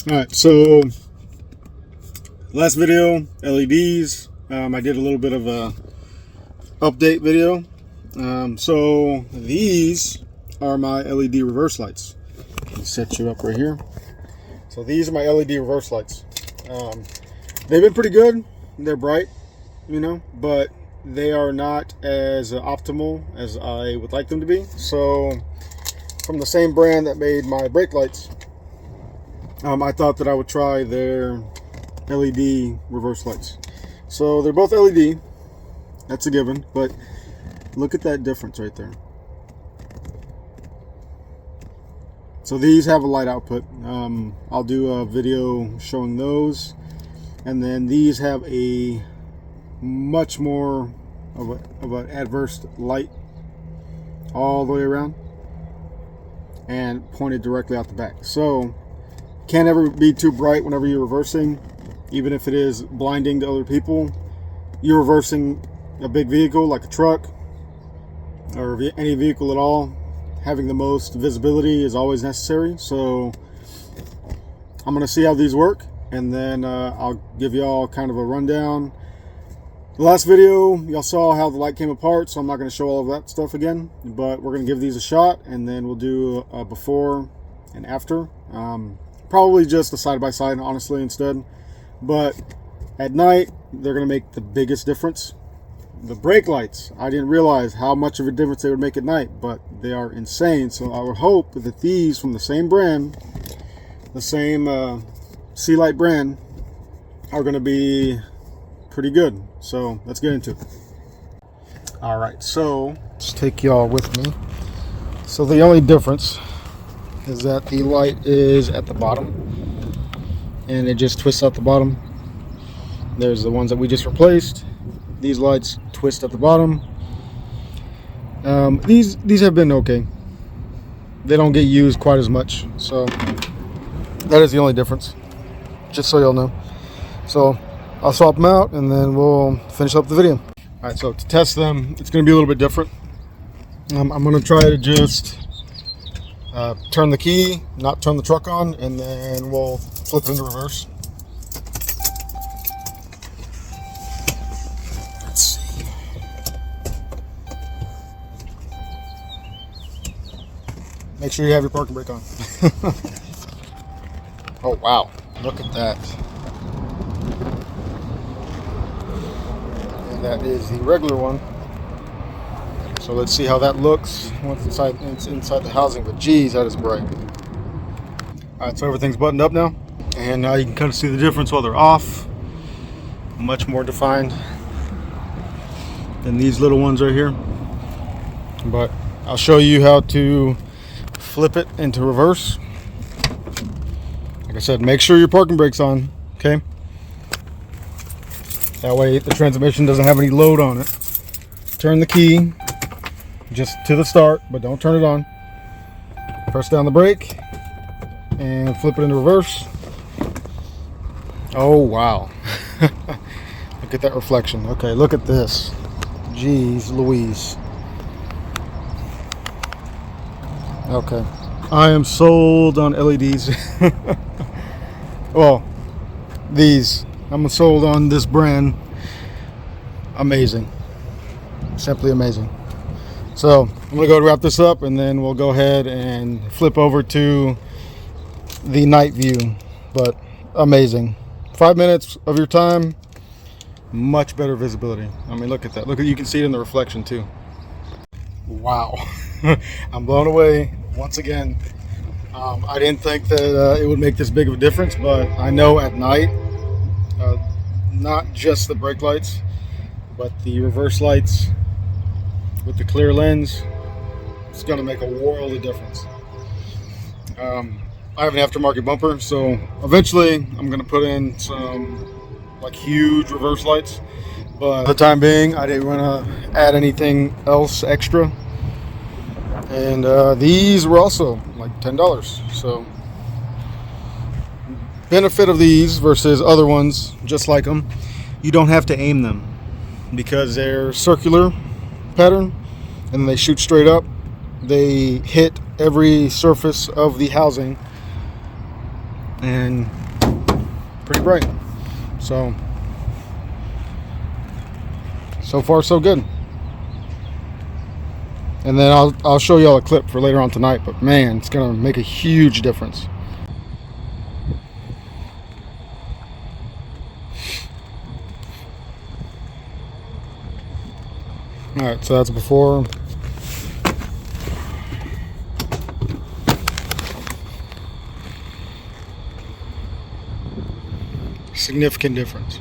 Alright, so last video, LEDs. I did a little bit of a update video. So these are my LED reverse lights. Let me set you up right here. So these are my LED reverse lights. They've been pretty good. They're bright, you know, but they are not as optimal as I would like them to be. So from the same brand that made my brake lights, I thought that I would try their LED reverse lights. So they're both LED, that's a given, but look at that difference right there. So these have a light output. I'll do a video showing those, and then these have a much more of an adverse light all the way around and pointed directly out the back. So can't ever be too bright whenever you're reversing, even if it is blinding to other people. You're reversing a big vehicle like a truck or any vehicle at all. Having the most visibility is always necessary. So I'm going to see how these work, and then I'll give y'all kind of a rundown. The last video, y'all saw how the light came apart, so I'm not going to show all of that stuff again, but we're going to give these a shot, and then we'll do a before and after. Probably just a side-by-side, honestly, instead. But at night, they're going to make the biggest difference. The brake lights, I didn't realize how much of a difference they would make at night, but they are insane. So I would hope that these from the same brand, the same Sealant brand, are going to be pretty good. So let's get into it. All right, so let's take y'all with me. So the only difference is that the light is at the bottom and it just twists out the bottom. There's the ones that we just replaced. These lights twist at the bottom. These have been okay. They don't get used quite as much, so that is the only difference, just so y'all know. So I'll swap them out and then we'll finish up the video. All right, so to test them, it's going to be a little bit different. I'm going to try to just turn the key, not turn the truck on, and then we'll flip it into reverse. Let's see. Make sure you have your parking brake on. Oh wow, look at that. And that is the regular one. So let's see how that looks once it's inside the housing. But geez, that is bright. All right, so everything's buttoned up now, and now you can kind of see the difference while they're off. Much more defined than these little ones right here. But I'll show you how to flip it into reverse. Like I said, make sure your parking brake's on, okay? That way the transmission doesn't have any load on it. Turn the key just to the start, but don't turn it on. Press down the brake and flip it into reverse. Oh wow. Look at that reflection. Okay, look at this. Jeez Louise. Okay, I am sold on LEDs. Well, these, I'm sold on this brand. Amazing, simply amazing. So I'm gonna go wrap this up, and then we'll go ahead and flip over to the night view. But amazing, 5 minutes of your time, much better visibility. I mean, look at that. Look at, you can see it in the reflection too. Wow. I'm blown away once again. I didn't think that it would make this big of a difference, but I know at night, not just the brake lights, but the reverse lights with the clear lens, it's going to make a world of difference. I have an aftermarket bumper, so eventually I'm going to put in some like huge reverse lights, but for the time being I didn't want to add anything else extra. And these were also like $10. So benefit of these versus other ones just like them, you don't have to aim them because they're circular pattern and they shoot straight up. They hit every surface of the housing and pretty bright. So far so good. And then I'll show y'all a clip for later on tonight, but man, it's gonna make a huge difference. Alright, so that's before. Significant difference.